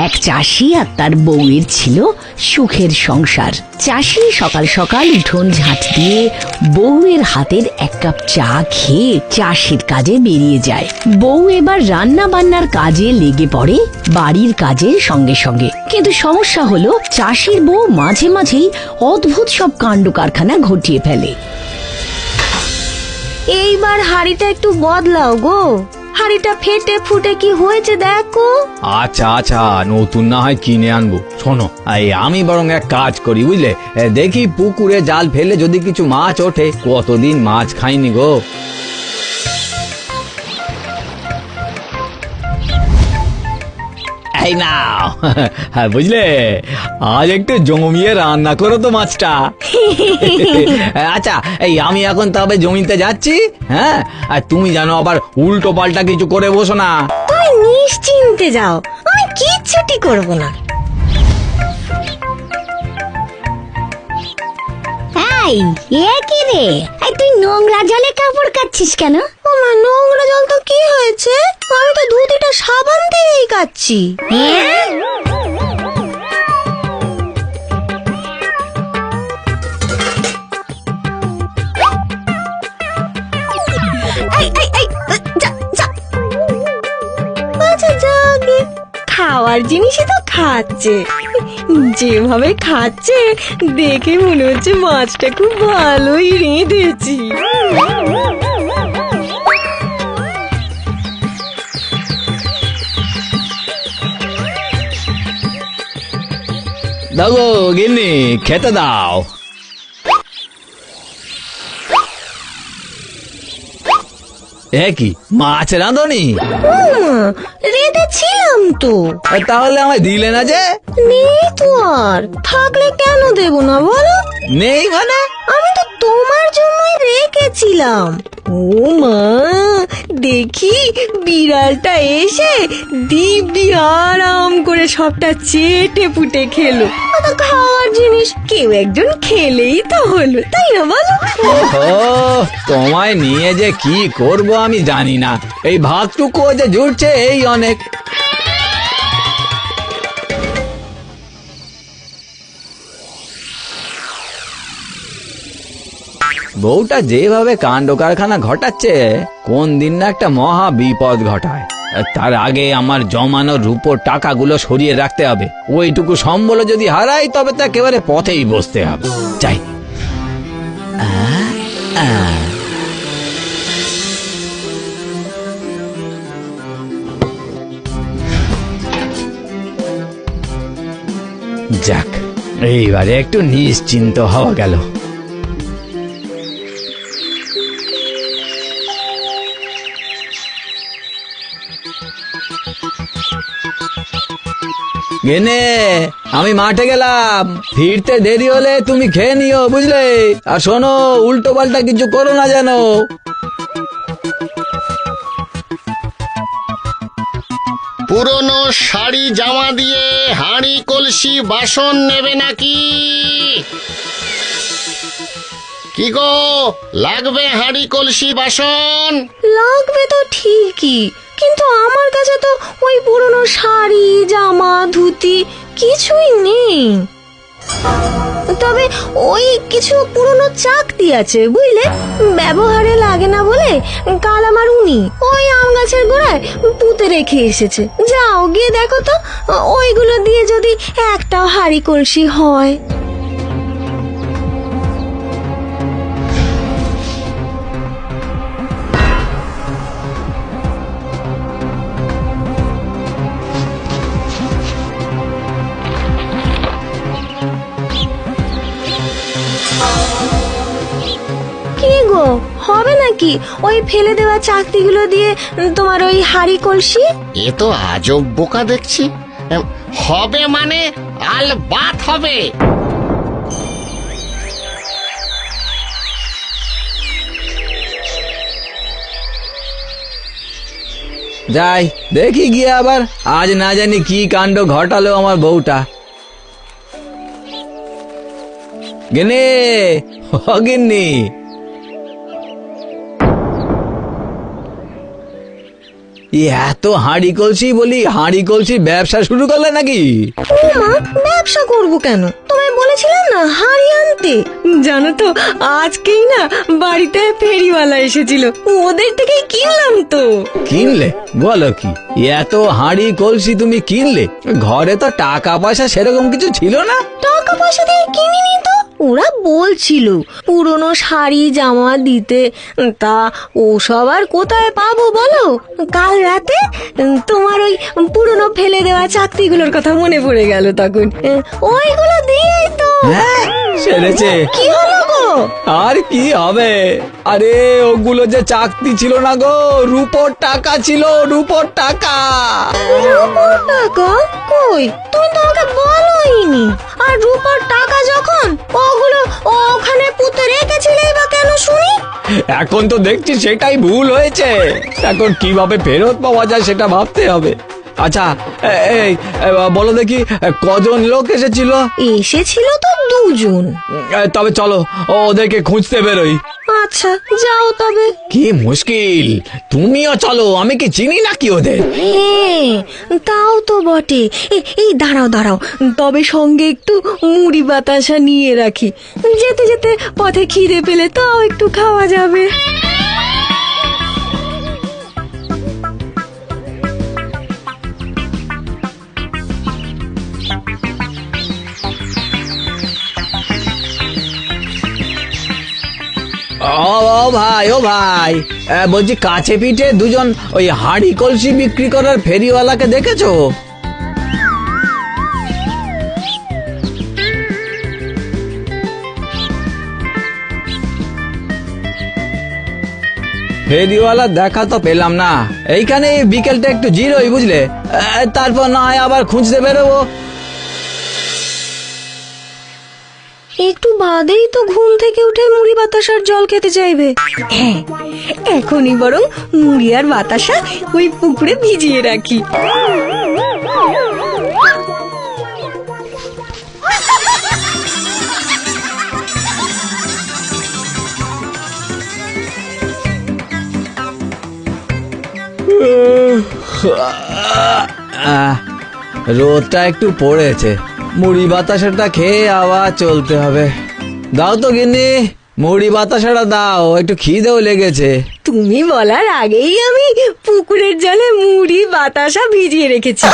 এক চাষি আর তার বউয়ের ছিল সুখের সংসার। চাষি সকাল সকাল উঠোন ঝাঁট দিয়ে বউয়ের হাতের এক কাপ চা খেয়ে চাষির কাজে বেরিয়ে যায়। বউ এবার রান্না বান্নার কাজে লেগে পড়ে বাড়ির কাজের সঙ্গে সঙ্গে। কিন্তু সমস্যা হলো চাষির বউ মাঝে মাঝেই অদ্ভুত সব কাণ্ড কারখানা ঘটিয়ে ফেলে। এইবার হাড়িটা একটু বদলাও গো, হাড়িটা ফেটে ফুটে কি হয়েছে দেখো। আচ্ছা আচ্ছা, নতুন না হয় কিনে আনবো। শোনো, আমি বরং এক কাজ করি বুঝলে, দেখি পুকুরে জাল ফেলে যদি কিছু মাছ ওঠে। কতদিন মাছ খাইনি গো। এই নাও, বুঝলে, আজ একটু জমিয়ে রান্না করো তো মাছটা। আচ্ছা, আমি এখন তবে জমিতে যাচ্ছি। হ্যাঁ, আর তুমি জানো আবার উল্টো পাল্টা কিছু করে বসো না। তুমি নিশ্চিন্তে যাও, আমি কিচ্ছুটি করব না। এই কি রে, তুই নোংরা জলে কাপড় কাচ্ছিস কেন? আমার নোংরা জল তো কি হয়েছে, আমি তো ধুতিটা সাবান দিয়েই কাচ্ছি। আচ্ছা যাকে, খাওয়ার জিনিসই তো খাচ্ছে, যেভাবে খাচ্ছে দেখে মনে হচ্ছে মাছটা খুব ভালোই রেঁধেছি। দাও গো গিন্নি, খেতে দাও। কি মাছ রাঁধনি? রেঁধেছিলাম তো। তাহলে আমায় দিলে না যে? নেই তো, আর থাকলে কেন দেব না বলো? নেই মানে? আমি তো তোমার জন্যই রেখেছিলাম। ও মা, দেখি বিড়ালটা এসে দিব্যি আরাম করে সবটা চেটে পুটে খেলো। খাওয়ার জিনিস কেউ একজন খেলেই তো হলো, তাই না বলো? ও, তোমায় নিয়ে যে কি করব আমি জানি না। এই ভাতটুকু যে জুড়ছে এই অনেক। বউটা যেভাবে কাণ্ড কারখানা ঘটাচ্ছে, কোন দিন না একটা মহা বিপদ ঘটায়। তার আগে আমার জমানো রূপোর টাকাগুলো সরিয়ে রাখতে হবে। ওইটুকু সম্বল যদি হারাই তবে তো একেবারে পথেই বসতে হবে। চাই যাক, এইবারে একটু নিশ্চিন্ত হওয়া গেল। গেনে, আমি মাঠে গেলাম, ফিরতে দেরি হলে তুমি খেয়ে নিও বুঝলে। আর শোনো, উল্টো পাল্টা কিছু করো না যেন। পুরনো শাড়ি জামা দিয়ে হাঁড়ি কলসি বাসন নেবে নাকি? কি গো, লাগবে হাঁড়ি কলসি বাসন? লাগবে তো ঠিকই, কিন্তু আমার কাছে তো ওই পুরনো শাড়ি জামা ধুতি কিছুই নেই। তবে ওই কিছু পুরনো চাকতি আছে বুঝলে, ব্যবহারে লাগে না বলে কাল আমার উনি ওই আম গাছের গোড়ায় পুঁতে রেখে এসেছে। যাও গিয়ে দেখো তো, ওইগুলো দিয়ে যদি একটাও হাঁড়ি কলসি হয়। কি গো, হবে নাকি ওই ফেলে দেওয়া চাকতিগুলো দিয়ে তোমার ওই হাঁড়ি কলসি? এ তো আজব বোকা দেখছি। হবে মানে আলবাত হবে। যাই দেখি গিয়ে, আবার আজ না জানি কি কাণ্ড ঘটালো আমার বউটা। গেনে, গিন্নি, এত হাঁড়ি কলসি বলি হাঁড়ি কলসি ব্যবসা শুরু করলে নাকি? ও মা, ব্যবসা করব কেন? তোমায় বলেছিলাম না হাঁড়ি আনতে। জানো তো আজকেই না বাড়িতে ফেরিওয়ালা এসেছিল, ওদের থেকেই কিনলাম তো। কিনলে? বলো কি, এত হাঁড়ি কলসি তুমি কিনলে? ঘরে তো টাকা পয়সা সেরকম কিছু ছিল না। টাকা পয়সা দিয়ে কিনিনি তো, ওরা বলছিল পুরনো শাড়ি জামা দিতে, তা ওসব আর কোথায় পাবো বলো? কাল রাতে তোমার ওই পুরনো ফেলে দেওয়া চাকরিগুলোর কথা মনে পড়ে গেল, তখন ওইগুলো দিয়েই তো। হ্যাঁ, সেরেছে। কি হলো গো? আর কি হবে? আরে ওগুলো যে চাকরি ছিল না গো, রূপোর টাকা ছিল, রূপোর টাকা। রূপোর টাকা? কই, তুমি তো আমাকে বলোইনি। আর রূপোর টাকা যখন, ওগুলো ওখানে পুঁতে রেখেছিলে বা কেন শুনি? এখন তো দেখছি সেটাই ভুল হয়েছে। এখন কিভাবে ফেরত পাওয়া যায় সেটা ভাবতে হবে। আচ্ছা এই বলো দেখি, কজন লোক এসেছিল? এসেছিল তো দুজন। তবে চলো ওদেরকে খুঁজতে বেরোই। আচ্ছা যাও তবে। কি মুশকিল, তুমিও চলো, আমি কি চিনি নাকি ওদের? হ্যাঁ তাও তো বটে। এই দাঁড়াও দাঁড়াও, তবে সঙ্গে একটু মুড়ি বাতাসা নিয়ে রাখি, যেতে যেতে পথে খিদে পেলে তাও একটু খাওয়া যাবে। ও ভাই, ও ভাই, বলছি কাছে পিঠে দুজন ওই হাঁড়ি কলসি বিক্রি করার ফেরিওয়ালাকে দেখেছো? ফেরিওয়ালা দেখা তো পেলাম না। এইখানে বিকেলটা একটু জিরোই, বুঝলে, তারপর না হয় আবার খুঁজতে বেরোবো। একটু বাদেই তো ঘুম থেকে উঠে মুড়ি বাতাসার জল খেতে চাইবে। হ্যাঁ, এখনই বরং মুড়ি আর বাতাসা ওই পুকুরে ভিজিয়ে রাখি। রোদটা একটু পড়েছে, মুড়ি বাতাসাটা খেয়ে আবার চলতে হবে। দাও তো গিন্নি, মুড়ি বাতাসাটা দাও, একটু খিদেও লেগেছে। তুমি বলার আগেই আমি পুকুরের জলে মুড়ি বাতাসা ভিজিয়ে রেখেছি,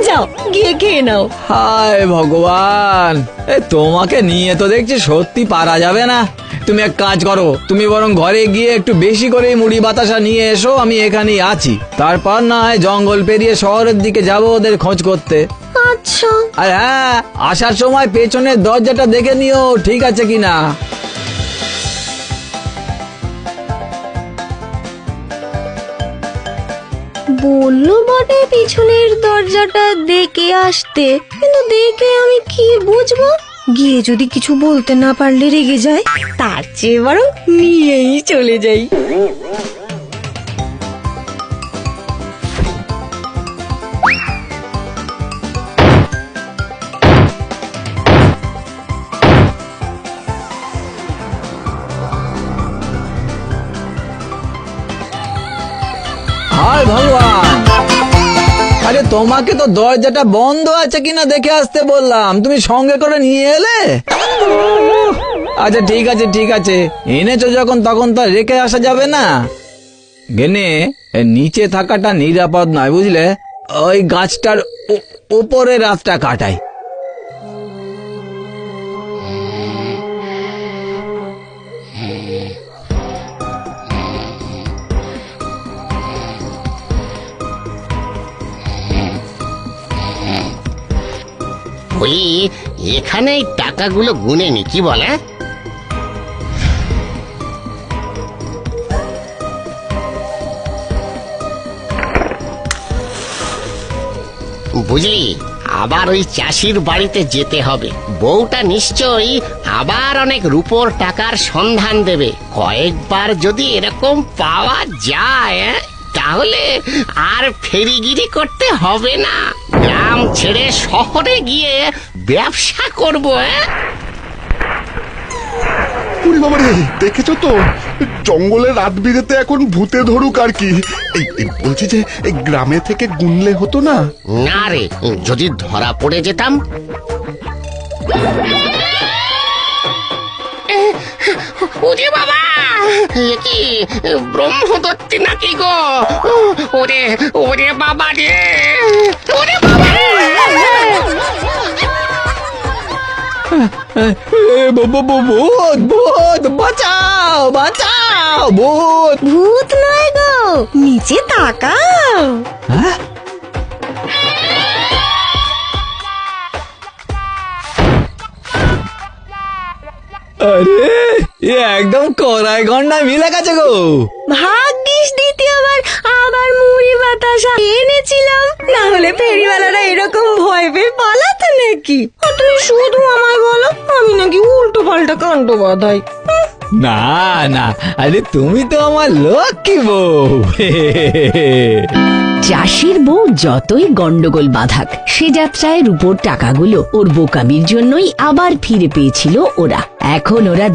যাও গিয়ে খেয়ে নাও। হায় ভগবান, তোমাকে নিয়ে তো দেখছি সত্যি পারা যাবে না। তুমি এক কাজ করো, তুমি বরং ঘরে গিয়ে একটু বেশি করে মুড়ি বাতাসা নিয়ে এসো, আমি এখানেই আছি। তারপর না হয় জঙ্গল পেরিয়ে শহরের দিকে যাবো ওদের খোঁজ করতে। আচ্ছা। আর হ্যাঁ, আসার সময় পেছনের দরজাটা দেখে নিও ঠিক আছে কিনা। বললো বটে পিছনের দরজাটা দেখে আসতে, কিন্তু দেখে আমি কি বুঝবো? গিয়ে যদি কিছু বলতে না পারলে রেগে যায়, তার চেয়ে বরং নিয়েই চলে যাই। হায় ভগবান, আরে তোমাকে তো দরজাটা বন্ধ আছে কিনা দেখে আসতে বললাম, তুমি সঙ্গে করে নিয়ে এলে। আচ্ছা ঠিক আছে ঠিক আছে, এনেছো যখন তখন তো রেখে আসা যাবে না। গেনে নিচে থাকাটা নিরাপদ নয়, বুঝলে, ওই গাছটার উপরে রাতটা কাটাই। ওই এখানে এই টাকাগুলো গুনে নি, কি বলে? বুঝলি, আবার ওই চাষির বাড়িতে যেতে হবে। বউটা নিশ্চয়ই আবার অনেক রূপোর টাকার সন্ধান দেবে। কয়েকবার যদি এরকম পাওয়া যায়, তাহলে আর ফেরিগিরি করতে হবে না। গ্রাম ছেড়ে শহরে গিয়ে ব্যবসা করবো। উরি বাবা রে, দেখেছো তো জঙ্গলের রাত বিরেতে এখন ভূতে ধরুক আর কি। এই বলছি যে এই গ্রামে থেকে গুনলে হতো না? না রে, যদি ধরা পড়ে যেতাম। ওরে বাবা, এ কি ব্রহ্মদত্তি নাকি গো? ওরে ওরে বাবা রে, ওরে বাবা রে! ভূত ভূত, বাঁচাও বাঁচাও, ভূত! ভূত নয় গো, নিচে তাকাও। হ্যাঁ? আরে এ একদম কড়াই গন্ডা মিলে গেছে গো। ভাগ্যিস দ্বিতীয়বার আবার মুড়ি বাতাসা এনেছিলাম, না হলে ফেরিওয়ালারা এরকম ভয় পেয়ে পালাতো নাকি? আর তুমি শুধু আমায় বলো আমি নাকি উল্টো পাল্টা কাণ্ড বাঁধাই। না না, আরে তুমি তো আমার লক্ষ্মী বউ। চাষির বউ যতই গন্ডগোল বাঁধাক, সে যাত্রায় রূপোর টাকাগুলো ওর বোকামির জন্যই আবার ফিরে পেয়েছিল ওরা। এখন ওরা